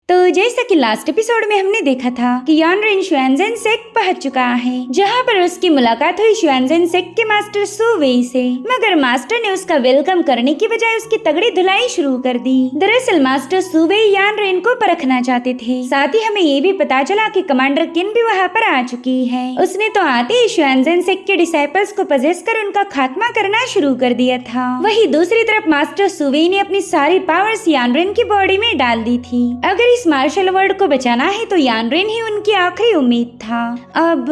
तो जैसा कि लास्ट एपिसोड में हमने देखा था कि यानरेन शुआनजेन सेक्ट पहुंच चुका है, जहां पर उसकी मुलाकात हुई शुआनजेन सेक्ट के मास्टर सु वेई से। मगर मास्टर ने उसका वेलकम करने की बजाय उसकी तगड़ी धुलाई शुरू कर दी। दरअसल मास्टर सु वेई यानरेन को परखना चाहते थे। साथ ही हमें ये भी पता चला कि कमांडर किन भी वहाँ पर आ चुकी है। उसने तो आते ही शुआनजेन सेक्ट के डिसाइपल्स को पजेस कर उनका खात्मा करना शुरू कर दिया था। वही दूसरी तरफ मास्टर सु वेई ने अपनी सारी पावर्स यानरेन की बॉडी में डाल दी थी। अगर इस मार्शल वर्ल्ड को बचाना है तो यानरेन ही उनकी आखिरी उम्मीद था। अब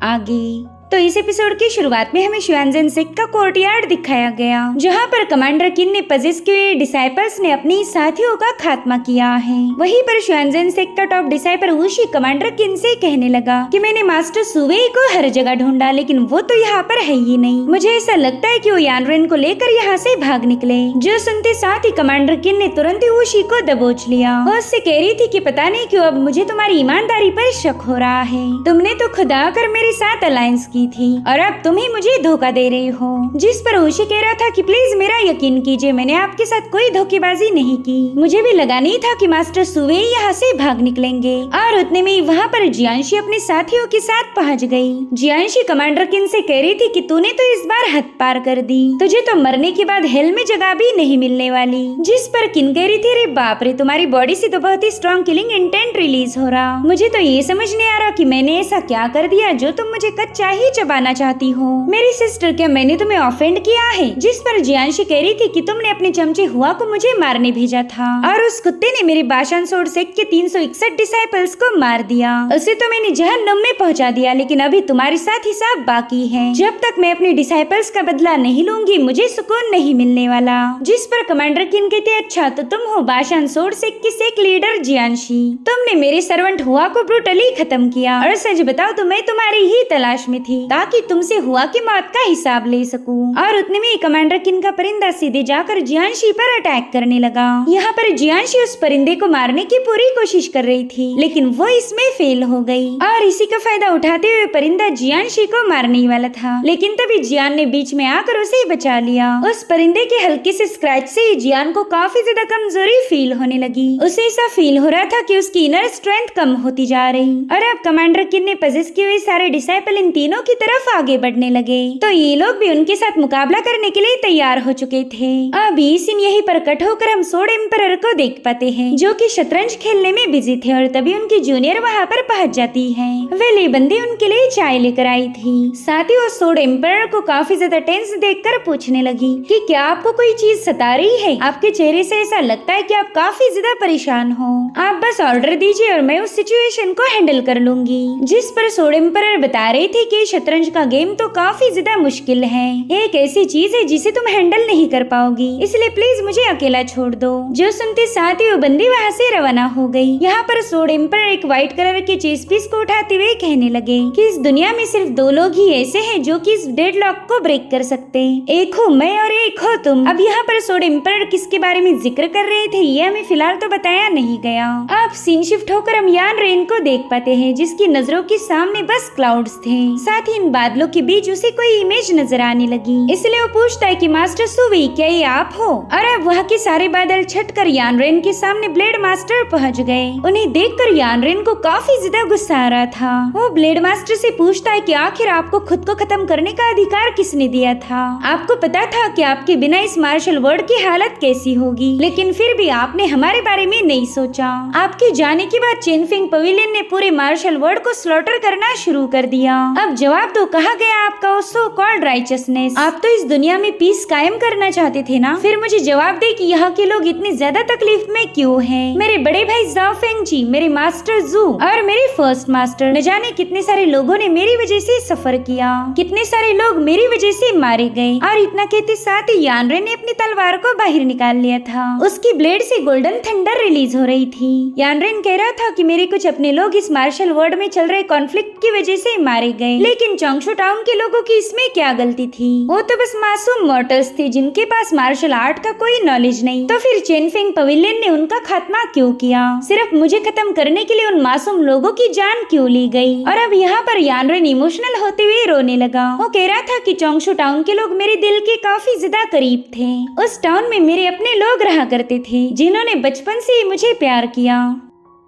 आगे तो इस एपिसोड की शुरुआत में हमें शुआनजेन सेक्ट का कोर्टयार्ड दिखाया गया, जहां पर कमांडर किन ने पजेस किए डिसाइपल्स ने अपनी साथियों का खात्मा किया है। वहीं पर शुआनजेन सेक्ट का टॉप डिसाइपर वुशी कमांडर किन से कहने लगा कि मैंने मास्टर सु वेई को हर जगह ढूंढा, लेकिन वो तो यहाँ पर है ही नहीं। मुझे ऐसा लगता है कि वो यानरेन को लेकर यहाँ से भाग निकले। जो सुनते साथ ही कमांडर किन ने तुरंत ही वुशी को दबोच लिया। वो उससे कह रही थी कि पता नहीं क्यों अब मुझे तुम्हारी ईमानदारी पर शक हो रहा है। तुमने तो खुद आकर मेरे साथ अलायंस की थी और अब तुम ही मुझे धोखा दे रही हो। जिस पर वुशी कह रहा था कि प्लीज मेरा यकीन कीजिए, मैंने आपके साथ कोई धोखेबाजी नहीं की। मुझे भी लगा नहीं था कि मास्टर सु वेई यहाँ से भाग निकलेंगे। और उतने में वहाँ पर जियांशी अपने साथियों के साथ पहुँच गई। जियांशी कमांडर किन से कह रही थी कि तूने तो इस बार हद पार कर दी, तुझे तो मरने के बाद हेल में जगह भी नहीं मिलने वाली। जिस पर किन कह रही थी अरे बाप रे, तुम्हारी बॉडी से तो बहुत ही स्ट्रॉन्ग किलिंग इंटेंट रिलीज हो रहा। मुझे तो ये समझ नहीं आ रहा कि मैंने ऐसा क्या कर दिया जो तुम मुझे कच्चा ही चबाना चाहती हो। मेरी सिस्टर, क्या मैंने तुम्हें ऑफेंड किया है? जिस पर जियांशी कह रही थी कि तुमने अपने चमचे हुआ को मुझे मारने भेजा था और उस कुत्ते ने मेरे बाशान सोड सेक्ट के 361 डिसाइपल्स को मार दिया। उसे तो मैंने जहन्नुम में पहुंचा दिया, लेकिन अभी तुम्हारे साथ हिसाब बाकी है। जब तक मैं अपने डिसाइपल्स का बदला नहीं लूंगी मुझे सुकून नहीं मिलने वाला। जिस पर कमांडर किन कहते अच्छा तो तुम हो बाशान सोड सेक्ट की सेक्ट लीडर जियांशी। तुमने मेरे सर्वेंट हुआ को ब्रूटली खत्म किया और सच बताओ तो मैं तुम्हारी ही तलाश में थी ताकि तुमसे हुआ की मौत का हिसाब ले सकूं। और उतने में कमांडर किन का परिंदा सीधे जाकर जियांशी पर अटैक करने लगा। यहाँ पर जियांशी उस परिंदे को मारने की पूरी कोशिश कर रही थी, लेकिन वो इसमें फेल हो गई। और इसी का फायदा उठाते हुए परिंदा जियांशी को मारने ही वाला था, लेकिन तभी जियान ने बीच में आकर उसे बचा लिया। उस परिंदे के हल्के से स्क्रैच से ही जियान को काफी ज्यादा कमजोरी फील होने लगी। उसे ऐसा फील हो रहा था कि उसकी इनर स्ट्रेंथ कम होती जा रही। और अब कमांडर किन ने पजेस किए हुए सारे डिसाइपल इन तीनों की तरफ आगे बढ़ने लगे, तो ये लोग भी उनके साथ मुकाबला करने के लिए तैयार हो चुके थे। अभी सीन यहीं पर कट होकर हम सोड एम्परर को देख पाते हैं, जो कि शतरंज खेलने में बिजी थे। और तभी उनकी जूनियर वहाँ पर पहुँच जाती है। वे ले बंदी उनके लिए चाय लेकर आई थी। साथ ही वो सोड एम्परर को काफी ज्यादा टेंस देखकर पूछने लगी कि क्या आपको कोई चीज सता रही है? आपके चेहरे से ऐसा लगता है कि आप काफी ज्यादा परेशान हो। आप बस ऑर्डर दीजिए और मैं उस सिचुएशन को हैंडल कर लूंगी। जिस पर सोड एम्परर बता रही थी कि शतरंज का गेम तो काफी ज्यादा मुश्किल है, एक ऐसी चीज है जिसे तुम हैंडल नहीं कर पाओगी, इसलिए प्लीज मुझे अकेला छोड़ दो। जो सुनते साथ ही वो बंदी वहाँ से रवाना हो गई। यहाँ पर सोड एम्परर एक व्हाइट कलर के चेस पीस को उठाते हुए कहने लगे कि इस दुनिया में सिर्फ दो लोग ही ऐसे हैं जो कि इस डेडलॉक को ब्रेक कर सकते हैं, एक हो मैं और एक हो तुम। अब यहाँ पर सोड एम्परर किसके बारे में जिक्र कर रहे थे ये हमें फिलहाल तो बताया नहीं गया। अब सीन शिफ्ट होकर हम यानरेन को देख पाते हैं, जिसकी नजरों के सामने बस क्लाउड्स थे। साथ ही इन बादलों के बीच उसे कोई इमेज नजर आने लगी, इसलिए वो पूछता है कि मास्टर सु वेई क्या ये आप हो? और अब वहाँ के सारे बादल छटकर यानरेन के सामने ब्लेड मास्टर पहुँच गए। उन्हें देखकर यानरेन को काफी ज्यादा गुस्सा आ रहा था। वो ब्लेड मास्टर से पूछता है कि आखिर आपको खुद को खत्म करने का अधिकार किसने दिया था? आपको पता था कि आपके बिना इस मार्शल वर्ल्ड की हालत कैसी होगी, लेकिन फिर भी आपने हमारे बारे में नहीं सोचा। आपके जाने के बाद चेनफिंग पवेलियन ने पूरे मार्शल वर्ल्ड को स्लॉटर करना शुरू कर दिया। अब जवाब दो, कहा गया आपका वो सो कॉल्ड राइचसनेस? आप तो इस दुनिया में पीस कायम करना चाहते थे ना? फिर मुझे जवाब दे कि यहाँ के लोग इतनी ज्यादा तकलीफ में क्यों हैं? मेरे बड़े भाई जाओ फेंगची, मेरे मास्टर जू और मेरे फर्स्ट मास्टर, न जाने कितने सारे लोगों ने मेरी वजह से सफर किया, कितने सारे लोग मेरी वजह से मारे गए। और इतना कहते साथ ही यानरेन ने अपनी तलवार को बाहर निकाल लिया था। उसकी ब्लेड से गोल्डन थंडर रिलीज हो रही थी। यानरेन कह रहा था कि मेरे कुछ अपने लोग इस मार्शल वर्ल्ड में चल रहे कॉन्फ्लिक्ट की वजह से मारे गए, लेकिन चोंगशू टाउन के लोगों की इसमें क्या गलती थी? वो तो बस मासूम मॉर्टल्स थे जिनके पास मार्शल आर्ट का कोई नॉलेज नहीं। तो फिर चेनफिंग पवेलियन ने उनका खात्मा क्यों किया? सिर्फ मुझे खत्म करने के लिए उन मासूम लोगों की जान क्यों ली गई? और अब यहाँ पर यानरेन इमोशनल होते हुए रोने लगा। वो कह रहा था कि चोंगशू टाउन के लोग मेरे दिल के काफी ज्यादा करीब थे। उस टाउन में मेरे अपने लोग रहा करते थे जिन्होंने बचपन से ही मुझे प्यार किया।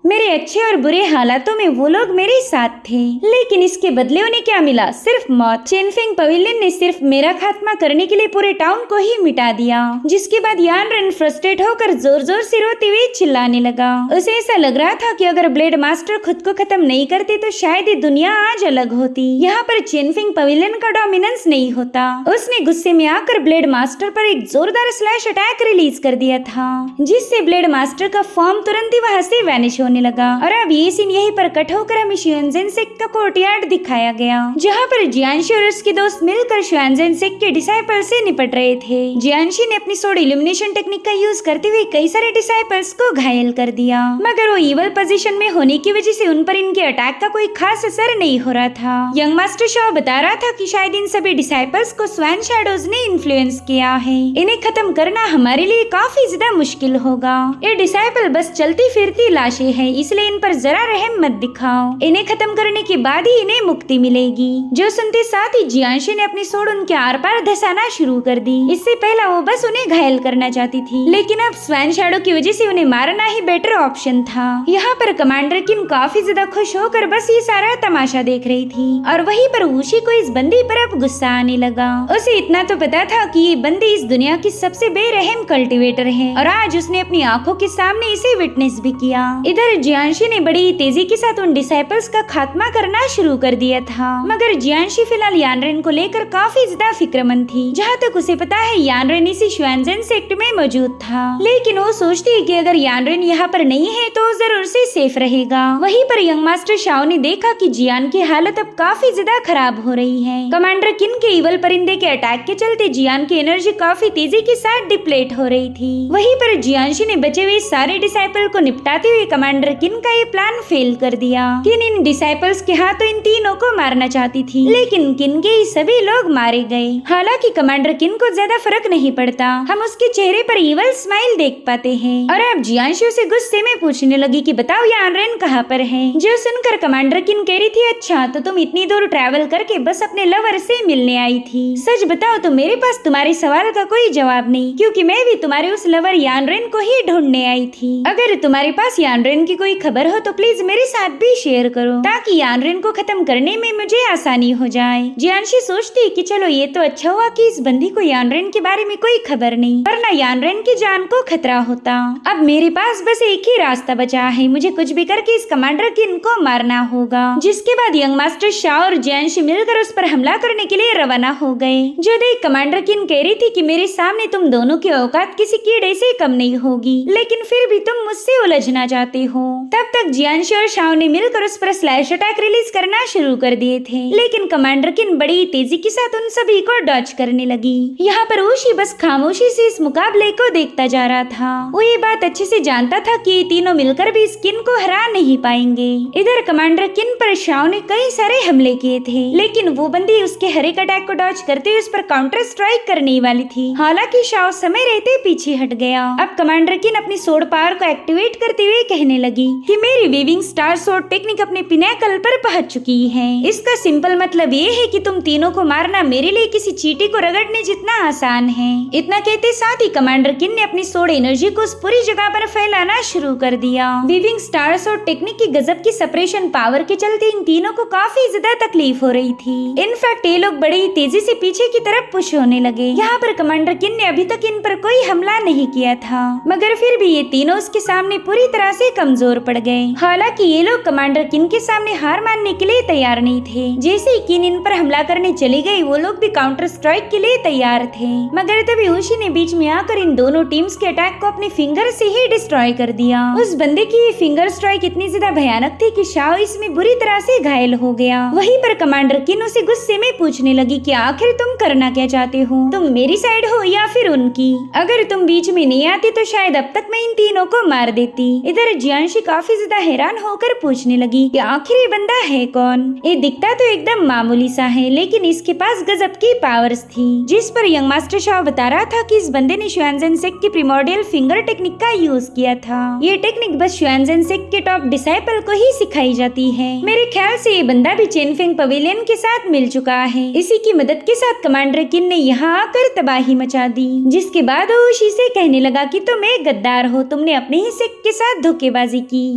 मेरे अच्छे और बुरे हालातों में वो लोग मेरे साथ थे, लेकिन इसके बदले उन्हें क्या मिला? सिर्फ मौत। चेनफेंग पवेलियन ने सिर्फ मेरा खात्मा करने के लिए पूरे टाउन को ही मिटा दिया। जिसके बाद यान रेन फ्रस्ट्रेट होकर जोर जोर से रोते हुए चिल्लाने लगा। उसे ऐसा लग रहा था कि अगर ब्लेड मास्टर खुद को खत्म नहीं करते तो शायद ये दुनिया आज अलग होती। यहाँ पर चेनफेंग पवेलियन का डोमिनेंस नहीं होता। उसने गुस्से में आकर ब्लेड मास्टर पर एक जोरदार स्लैश अटैक रिलीज कर दिया था, जिससे ब्लेड मास्टर का फॉर्म तुरंत ही वहाँ से वैनिश होने लगा। और अब ये सीन यहीं पर कट होकर हमें श्वेनज़ेन सेक्ट का कोर्टयार्ड दिखाया गया, जहाँ पर जियांशी और उसके दोस्त मिलकर श्वेनज़ेन सेक्ट के डिसाइपल से निपट रहे थे। जियांशी ने अपनी सोड इल्यूमिनेशन टेक्निक का यूज करते हुए कई सारे डिसाइपल्स को घायल कर दिया, मगर वो इवल पोजीशन में होने की वजह से उन पर इनके अटैक का कोई खास असर नहीं हो रहा था। यंग मास्टर शॉ बता रहा था कि शायद इन सभी डिसाइपल्स को स्वैन शैडोज ने इन्फ्लुएंस किया है। इन्हें खत्म करना हमारे लिए काफी ज्यादा मुश्किल होगा। ये डिसाइपल बस चलती फिरती लाशें हैं, इसलिए इन पर जरा रहम मत दिखाओ। इन्हें खत्म करने के बाद ही इन्हें मुक्ति मिलेगी। जो सुनते साथ ही जियांशी ने अपनी सोड उनके आर पार धसाना शुरू कर दी। इससे पहला वो बस उन्हें घायल करना चाहती थी, लेकिन अब स्वैन शैडो की वजह से उन्हें मारना ही बेटर ऑप्शन था। यहाँ पर कमांडर किन काफी ज्यादा खुश होकर बस ये सारा तमाशा देख रही थी, और वहीं पर ऊशी को इस बंदी पर अब गुस्सा आने लगा। उसे इतना तो पता था कि ये बंदी इस दुनिया की सबसे बेरहम कल्टीवेटर है, और आज उसने अपनी आंखों के सामने इसे विटनेस भी किया। इधर जियांशी ने बड़ी तेजी के साथ उन डिसाइपल्स का खात्मा करना शुरू कर दिया था, मगर जियांशी फिलहाल यानरेन को लेकर काफी ज्यादा फिक्रमंद थी। जहाँ तक उसे पता है यानरेन इसी श्वेनज़ेन सेक्ट में मौजूद था, लेकिन वो सोचती है कि अगर यानरेन यहाँ पर नहीं है तो जरूर से सेफ रहेगा। वहीं पर यंग मास्टर शाओ ने देखा कि जियान की हालत अब काफी ज्यादा खराब हो रही है। कमांडर किन के इवल परिंदे के अटैक के चलते जियान की एनर्जी काफी तेजी के साथ डिप्लेट हो रही थी। वहीं पर जियांशी ने बचे हुए सारे डिसाइपल को निपटाते हुए कमांडर किन का ये प्लान फेल कर दिया। किन इन डिसाइपल्स के हाथों इन तीनों को मारना चाहती थी, लेकिन किन के सभी लोग मारे गए। हालांकि कमांडर किन को ज्यादा फर्क नहीं पड़ता, हम उसके चेहरे पर इवल स्माइल देख पाते हैं। और अब जियांशी उसे गुस्से में पूछने लगी कि बताओ यानरेन कहाँ पर है। जो सुनकर कमांडर किन कह रही थी, अच्छा तो तुम इतनी दूर ट्रैवल करके बस अपने लवर से मिलने आई थी। सच बताओ तो मेरे पास तुम्हारे सवाल का कोई जवाब नहीं, क्योंकि मैं भी तुम्हारे उस लवर यानरेन को ही ढूंढने आई थी। अगर तुम्हारे पास यानरेन की कोई खबर हो तो प्लीज मेरे साथ भी शेयर करो, ताकि यानरेन को खत्म करने में मुझे आसानी हो जाए। जियांशी सोचती कि चलो ये तो अच्छा हुआ कि इस बंदी को यानरेन के बारे में कोई खबर नहीं, वरना यानरेन की जान को खतरा होता। अब मेरे पास बस एक ही रास्ता बचा है, मुझे कुछ भी करके इस कमांडर किन को मारना होगा। जिसके बाद यंग मास्टर शाओ और जियांशी मिलकर उस पर हमला करने के लिए रवाना हो गए। जो देख कमांडर किन कह रही थी कि मेरे सामने तुम दोनों की औकात किसी कीड़े से कम नहीं होगी, लेकिन फिर भी तुम मुझसे उलझना चाहते हो। तब तक जियांशी और शाओ ने मिलकर उस पर स्लैश अटैक रिलीज करना शुरू कर दिए थे, लेकिन कमांडर किन बड़ी तेजी के साथ उन सभी को डॉज करने लगी। यहाँ पर ऊशी बस खामोशी से इस मुकाबले को देखता जा रहा था। वो ये बात अच्छे से जानता था कि ये तीनों मिलकर भी इस किन को हरा नहीं पाएंगे। इधर कमांडर किन पर शाओ ने कई सारे हमले किए थे, लेकिन वो बंदी उसके हर एक अटैक को डॉज करते हुए उस पर काउंटर स्ट्राइक करने वाली थी। हालांकि शाओ समय रहते पीछे हट गया। अब कमांडर किन अपनी सोड पावर को एक्टिवेट करते हुए कहने लगी कि मेरी वीविंग स्टार सोड टेक्निक अपने पिनाकल पर पहुंच चुकी है। इसका सिंपल मतलब ये है कि तुम तीनों को मारना मेरे लिए किसी चींटी को रगड़ने जितना आसान है। इतना कहते साथ ही कमांडर किन ने अपनी सोड एनर्जी को उस पूरी जगह पर फैलाना शुरू कर दिया। वीविंग स्टार सोड टेक्निक की गजब की सेपरेशन पावर के चलते इन तीनों को काफी ज्यादा तकलीफ हो रही थी। इनफैक्ट ये लोग बड़ी तेजी से पीछे की तरफ पुश होने लगे। यहाँ पर कमांडर किन ने अभी तक इन पर कोई हमला नहीं किया था, मगर फिर भी ये तीनों उसके सामने पूरी तरह से कमजोर पड़ गए। हालांकि ये लोग कमांडर किन के सामने हार मानने के लिए तैयार नहीं थे। जैसे ही किन इन पर हमला करने चली गई, वो लोग भी काउंटर स्ट्राइक के लिए तैयार थे, मगर तभी ऊशी ने बीच में आकर इन दोनों टीम्स के अटैक को अपने फिंगर से ही डिस्ट्रॉय कर दिया। उस बंदे की ये फिंगर स्ट्राइक इतनी ज्यादा भयानक थी कि शाओ इसमें बुरी तरह से घायल हो गया। वहीं पर कमांडर किन उसे गुस्से में पूछने लगी कि आखिर तुम करना क्या चाहते हो, तुम मेरी साइड हो या फिर उनकी? अगर तुम बीच में नहीं आती तो शायद अब तक मैं इन तीनों को मार देती। इधर जियांशी काफी ज्यादा हैरान होकर पूछने लगी कि आखिर ये बंदा है कौन? ये दिखता तो एकदम मामूली सा है, लेकिन इसके पास गजब की पावर्स थी। जिस पर यंग मास्टर शाओ बता रहा था कि इस बंदे ने श्वेनज़ेन सेक्ट की प्रिमोर्डियल फिंगर टेक्निक का यूज किया था। ये टेक्निक बस श्वेनज़ेन सेक्ट के टॉप डिसाइपल को ही सिखाई जाती है। मेरे ख्याल से ये बंदा भी चेनफेंग पवेलियन के साथ मिल चुका है। इसी की मदद के साथ कमांडर किन ने यहाँ आकर तबाही मचा दी, जिसके बाद वो ऊशी से कहने लगा कि तुम एक गद्दार हो, तुमने अपने ही सेक्ट के साथ धोखेबाजी की।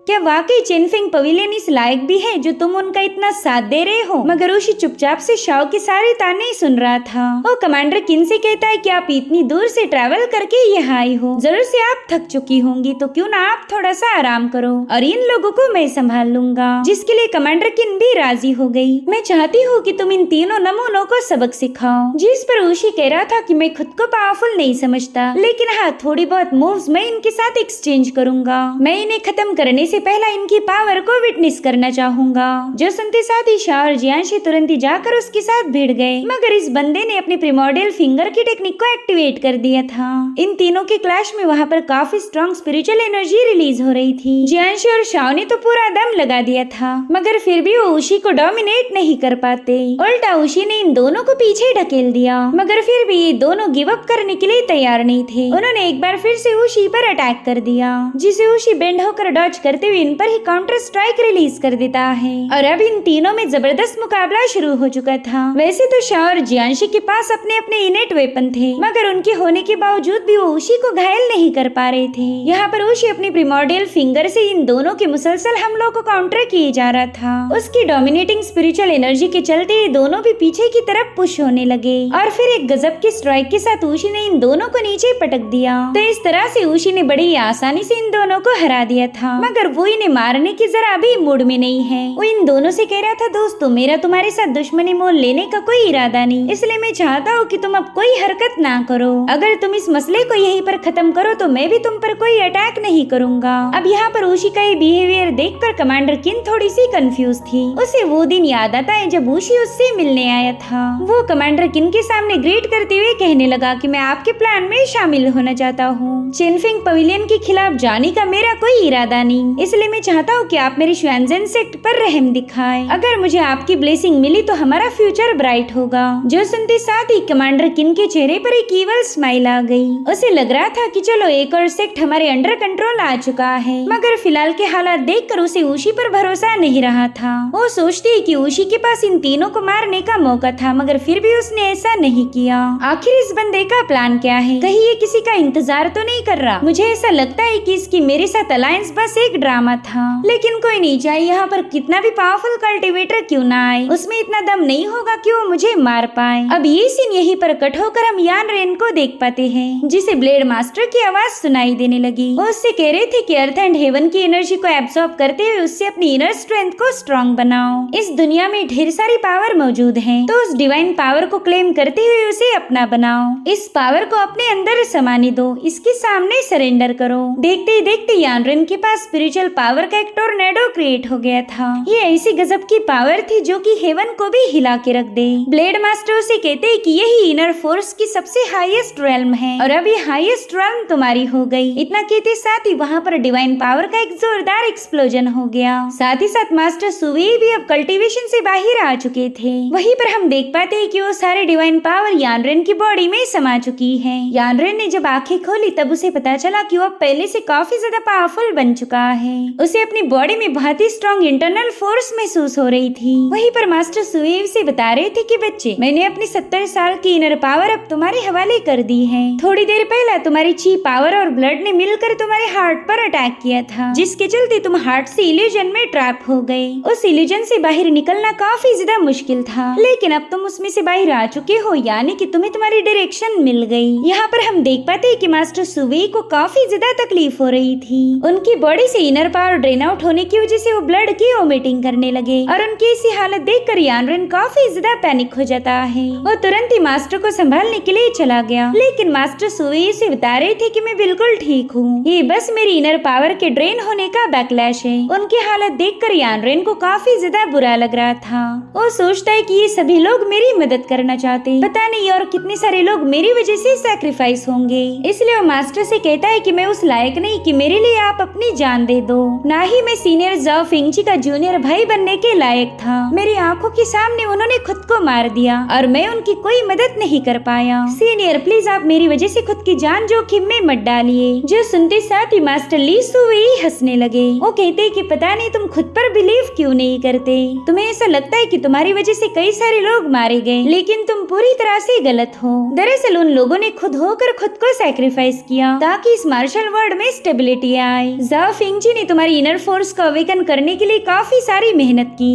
क्या वाकई चिनफिंग पवेलियन इस लायक भी है जो तुम उनका इतना साथ दे रहे हो? मगर उशी चुपचाप से शाओ के सारे ताने ही सुन रहा था। वो कमांडर किन से कहता है कि आप इतनी दूर से ट्रैवल करके यहाँ आई हो, जरूर से आप थक चुकी होंगी, तो क्यों ना आप थोड़ा सा आराम करो और इन लोगों को मैं संभाल लूंगा। जिसके लिए कमांडर किन भी राजी हो गई। मैं चाहती हूँ कि तुम इन तीनों नमूनों को सबक सिखाओ। जिस पर उशी कह रहा था कि मैं खुद को पावरफुल नहीं समझता, लेकिन हाँ थोड़ी बहुत मूव्स मैं इनके साथ एक्सचेंज करूंगा। मैं इन्हें खत्म करने से पहले इनकी पावर को विटनेस करना चाहूंगा। जो सुनते साथ ही शाह और जियांशी तुरंत ही जाकर उसके साथ भिड़ गए, मगर इस बंदे ने अपनी प्रिमोर्डियल फिंगर की टेक्निक को एक्टिवेट कर दिया था। इन तीनों के क्लैश में वहाँ पर काफी स्ट्रॉन्ग स्पिरिचुअल एनर्जी रिलीज हो रही थी। जियांशी और शाओ ने तो पूरा दम लगा दिया था, मगर फिर भी वो उशी को डोमिनेट नहीं कर पाते। उल्टा उशी ने इन दोनों को पीछे ढकेल दिया, मगर फिर भी ये दोनों गिव अप करने के लिए तैयार नहीं थे। उन्होंने एक बार फिर से उशी पर अटैक कर दिया, जिसे उशी बेंड होकर डॉज करते हुए इन पर ही काउंटर स्ट्राइक रिलीज कर देता है। और अब इन तीनों में जबरदस्त मुकाबला शुरू हो चुका था। वैसे तो शाओ और जियांशी के पास अपने अपने इनेट वेपन थे, मगर उनके होने के बावजूद भी वो उशी को घायल नहीं कर पा रहे थे। यहाँ पर उशी अपनी प्रिमोर्डियल फिंगर से इन दोनों के मुसलसल हमलों को काउंटर किए जा रहा था। उसकी डोमिनेटिंग स्पिरिचुअल एनर्जी के चलते ये दोनों भी पीछे की तरफ पुश होने लगे और फिर एक गजब की स्ट्राइक के साथ उशी ने इन दोनों को नीचे पटक दिया। तो इस तरह से उशी ने बड़ी आसानी से इन दोनों को हरा दिया था, मगर वो इन्हें मारने की जरा भी मूड में नहीं है। वो इन दोनों से कह रहा था, दोस्तों मेरा तुम्हारे साथ दुश्मनी मोल लेने का कोई इरादा नहीं, इसलिए मैं चाहता हूँ कि तुम अब कोई हरकत ना करो। अगर तुम इस मसले को यहीं पर खत्म करो तो मैं भी तुम पर कोई अटैक नहीं करूंगा। अब यहाँ पर उशी का ये बिहेवियर देखकर कमांडर किन थोड़ी सी कंफ्यूज थी। उसे वो दिन याद आता है जब उशी उससे मिलने आया था। वो कमांडर किन के सामने ग्रीट करते हुए कहने लगा कि मैं आपके प्लान में शामिल होना चाहता हूँ। चिनफिंग पवेलियन के खिलाफ जाने का मेरा कोई इरादा नहीं, इसलिए मैं चाहता हूँ कि आप मेरे श्वेनज़ेन सेक्ट पर रहम दिखाएं। अगर मुझे आपकी ब्लेसिंग मिली तो हमारा फ्यूचर ब्राइट होगा। जो सुनते साथ ही कमांडर किन के चेहरे पर एक ईवल स्माइल आ गई। उसे लग रहा था कि चलो एक और सेक्ट हमारे अंडर कंट्रोल आ चुका है, मगर फिलहाल के हालात देखकर उसे उशी पर भरोसा नहीं रहा था। वो सोचती कि उशी के पास इन तीनों को मारने का मौका था, मगर फिर भी उसने ऐसा नहीं किया। आखिर इस बंदे का प्लान क्या है? कहीं ये किसी का इंतजार तो नहीं कर रहा? मुझे ऐसा लगता है कि इसकी मेरे साथ अलायंस बस एक ड्रामा था। लेकिन कोई नहीं, चाहे यहाँ पर कितना भी पावरफुल कल्टिवेटर क्यों ना आए, उसमें इतना दम नहीं होगा कि वो मुझे मार पाए। अब ये सीन यहीं पर कट होकर हम यान रेन को देख पाते हैं, जिसे ब्लेड मास्टर की आवाज सुनाई देने लगी। वो उससे कह रहे थे कि अर्थ एंड हेवन की एनर्जी को एब्सॉर्ब करते हुए उससे अपनी इनर स्ट्रेंथ को स्ट्रॉन्ग बनाओ। इस दुनिया में ढेर सारी पावर मौजूद है, तो उस डिवाइन पावर को क्लेम करते हुए उसे अपना बनाओ। इस पावर को अपने अंदर समाने दो, इसके सामने सरेंडर करो। देखते ही देखते यान रेन के पास स्पिरिचुअल पावर का एक टोर्नेडो क्रिएट हो गया था। ये ऐसी गजब की पावर थी जो कि हेवन को भी हिला के रख दे। ब्लेड मास्टर उसे कहते हैं कि यही इनर फोर्स की सबसे हाईएस्ट रेल्म है और अब ये हाईएस्ट रेल्म तुम्हारी हो गई। इतना कहते साथ ही वहाँ पर डिवाइन पावर का एक जोरदार एक्सप्लोजन हो गया। साथ ही साथ मास्टर सुवेई भी अब कल्टीवेशन से बाहर आ चुके थे। वहीं पर हम देख पाते हैं कि वो सारे डिवाइन पावर यानरेन की बॉडी में समा चुकी है। यानरेन ने जब आंखें खोली तब उसे पता चला कि वो पहले से काफी ज्यादा पावरफुल बन चुका है। उसे अपनी बॉडी में बहुत ही स्ट्रॉन्ग इंटरनल फोर्स महसूस हो रही थी। वहीं पर मास्टर सुवेई से बता रहे थे कि बच्चे, मैंने अपनी 70 साल की इनर पावर अब तुम्हारे हवाले कर दी है। थोड़ी देर पहले तुम्हारी ची पावर और ब्लड ने मिलकर तुम्हारे हार्ट पर अटैक किया था, जिसके चलते तुम हार्ट से इल्यूजन में ट्रैप हो गए। उस इल्यूजन से बाहर निकलना काफी ज्यादा मुश्किल था, लेकिन अब तुम उसमें से बाहर आ चुके हो, यानी कि तुम्हें तुम्हारी डायरेक्शन मिल गई। यहाँ पर हम देख पाते हैं कि मास्टर सुवेई को काफी ज्यादा तकलीफ हो रही थी। उनकी बॉडी से इनर पावर ड्रेन आउट होने की वजह से वो ब्लड की वोमिटिंग करने लगे और उनकी ऐसी हालत देखकर यानरेन काफी ज्यादा पैनिक हो जाता है। वो तुरंत ही मास्टर को संभालने के लिए चला गया, लेकिन मास्टर सुवेई से बता रहे थे कि मैं बिल्कुल ठीक हूँ, ये बस मेरी इनर पावर के ड्रेन होने का बैकलैश है। उनकी हालत देखकर यानरेन को काफी ज्यादा बुरा लग रहा था। वो सोचता है कि ये सभी लोग मेरी मदद करना चाहते, पता नहीं और कितने सारे लोग मेरी वजह से सैक्रिफाइस होंगे। इसलिए वो मास्टर से कहता है कि मैं उस लायक नहीं कि मेरे लिए आप अपनी जान दे दो, ना ही मैं सीनियर जाओ फिंगची का जूनियर भाई बनने के लायक था। मेरी आंखों के सामने उन्होंने खुद को मार दिया और मैं उनकी कोई मदद नहीं कर पाया। सीनियर प्लीज आप मेरी वजह से खुद की जान जोखिम में मत डालिए। जो सुनते साथ ही मास्टर ली सुवेई हंसने लगे। वो कहते कि पता नहीं तुम खुद पर बिलीव क्यों नहीं करते, तुम्हें ऐसा लगता है कि तुम्हारी वजह से कई सारे लोग मारे गए, लेकिन तुम पूरी तरह से गलत हो। दरअसल उन लोगों ने खुद होकर खुद को सैक्रिफाइस किया ताकि इस मार्शल वर्ल्ड में स्टेबिलिटी आए। जाओ फिंगजी सूची ने तुम्हारी इनर फोर्स को अवेकन करने के लिए काफी सारी मेहनत की,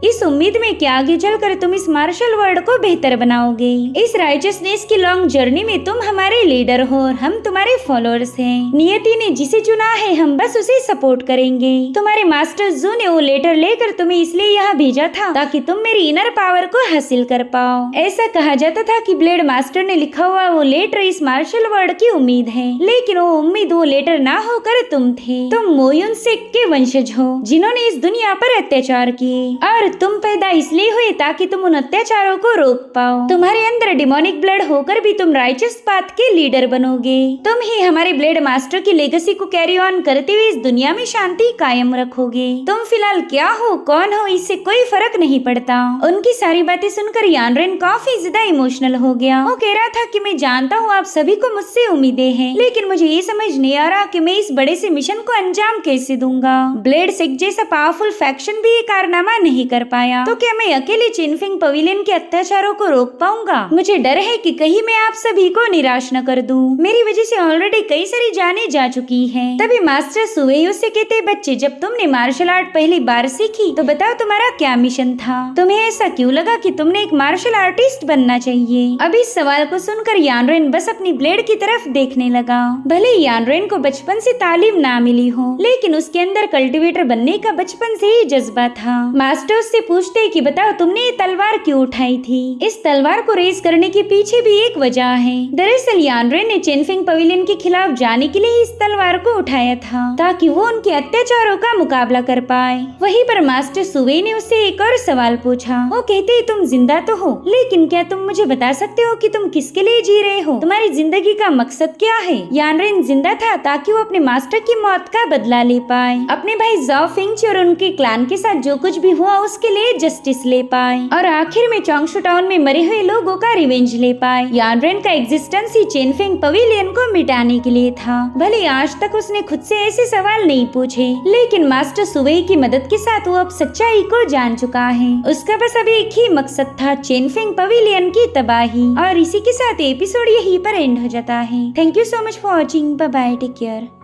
इस उम्मीद में कि आगे चलकर तुम इस मार्शल वर्ल्ड को बेहतर बनाओगे। इस राइचसनेस की लॉन्ग जर्नी में तुम हमारे लीडर हो और हम तुम्हारे फॉलोअर्स हैं। नियति ने जिसे चुना है हम बस उसे सपोर्ट करेंगे। तुम्हारे मास्टर जू ने वो लेटर लेकर तुम्हें इसलिए यहाँ भेजा था ताकि तुम मेरी इनर पावर को हासिल कर पाओ। ऐसा कहा जाता था कि ब्लेड मास्टर ने लिखा हुआ वो लेटर इस मार्शल वर्ल्ड की उम्मीद है, लेकिन वो उम्मीद वो लेटर ना होकर तुम थे। तुम मोयुन सेक के वंशज हो जिन्होंने इस दुनिया पर अत्याचार किए और तुम पैदा इसलिए हुए ताकि तुम उन अत्याचारों को रोक पाओ। तुम्हारे अंदर डिमोनिक ब्लड होकर भी तुम राइचस पाथ के लीडर बनोगे। तुम ही हमारे ब्लेड मास्टर की लेगेसी को कैरी ऑन करते हुए इस दुनिया में शांति कायम रखोगे। तुम फिलहाल क्या हो, कौन हो, इससे कोई फर्क नहीं पड़ता। उनकी सारी बातें सुनकर यानरेन काफी ज्यादा इमोशनल हो गया। वो कह रहा था कि मैं जानता हूँ आप सभी को मुझसे उम्मीदें हैं, लेकिन मुझे ये समझ नहीं आ रहा कि मैं इस बड़े से मिशन को अंजाम कैसे दूंगा। ब्लेड सेक जैसा पावरफुल फैक्शन भी ये कारनामा नहीं कर पाया, तो क्या मैं अकेले चिनफिंग पवेलियन के अत्याचारों को रोक पाऊंगा? मुझे डर है कि कहीं मैं आप सभी को निराश न कर दूं। मेरी वजह से ऑलरेडी कई सारी जाने जा चुकी हैं। तभी मास्टर सुवेयू से कहते, बच्चे जब तुमने मार्शल आर्ट पहली बार सीखी तो बताओ तुम्हारा क्या मिशन था? तुम्हें ऐसा क्यों लगा कि तुमने एक मार्शल आर्टिस्ट बनना चाहिए? अब इस सवाल को सुनकर यानरेन बस अपनी ब्लेड की तरफ देखने लगा। भले यानरेन को बचपन से तालीम ना मिली हो, लेकिन उसके अंदर कल्टिवेटर बनने का बचपन से ही जज्बा था। मास्टर उससे पूछते कि बताओ तुमने ये तलवार क्यों उठाई थी? इस तलवार को रेस करने के पीछे भी एक वजह है। दरअसल यानरेन ने चिनफिंग पवेलियन के खिलाफ जाने के लिए इस तलवार को उठाया था ताकि वो उनके अत्याचारों का मुकाबला कर पाए। वहीं पर मास्टर सुवे ने उससे एक और सवाल पूछा। वो कहते तुम जिंदा तो हो, लेकिन क्या तुम मुझे बता सकते हो कि तुम किसके लिए जी रहे हो? तुम्हारी जिंदगी का मकसद क्या है? यानरेन जिंदा था ताकि वो अपने मास्टर की मौत का बदला ले पाए, अपने भाई जाओ फिंच और उनके क्लान के साथ जो कुछ भी हुआ उसके लिए जस्टिस ले पाए और आखिर में चोंगशू टाउन में मरे हुए लोगों का रिवेंज ले पाए। यानरेन का एग्जिस्टेंस ही चिनफिंग पवेलियन को मिटाने के लिए था। भले आज तक उसने खुद से ऐसे सवाल नहीं पूछे, लेकिन मास्टर सुवेई की मदद के साथ वो अब सच्चाई को जान चुका है। उसका बस अभी एक ही मकसद था, चिनफिंग पवेलियन की तबाही। और इसी के साथ एपिसोड यहीं पर एंड हो जाता है। Thank you so much for watching. Bye bye, take care.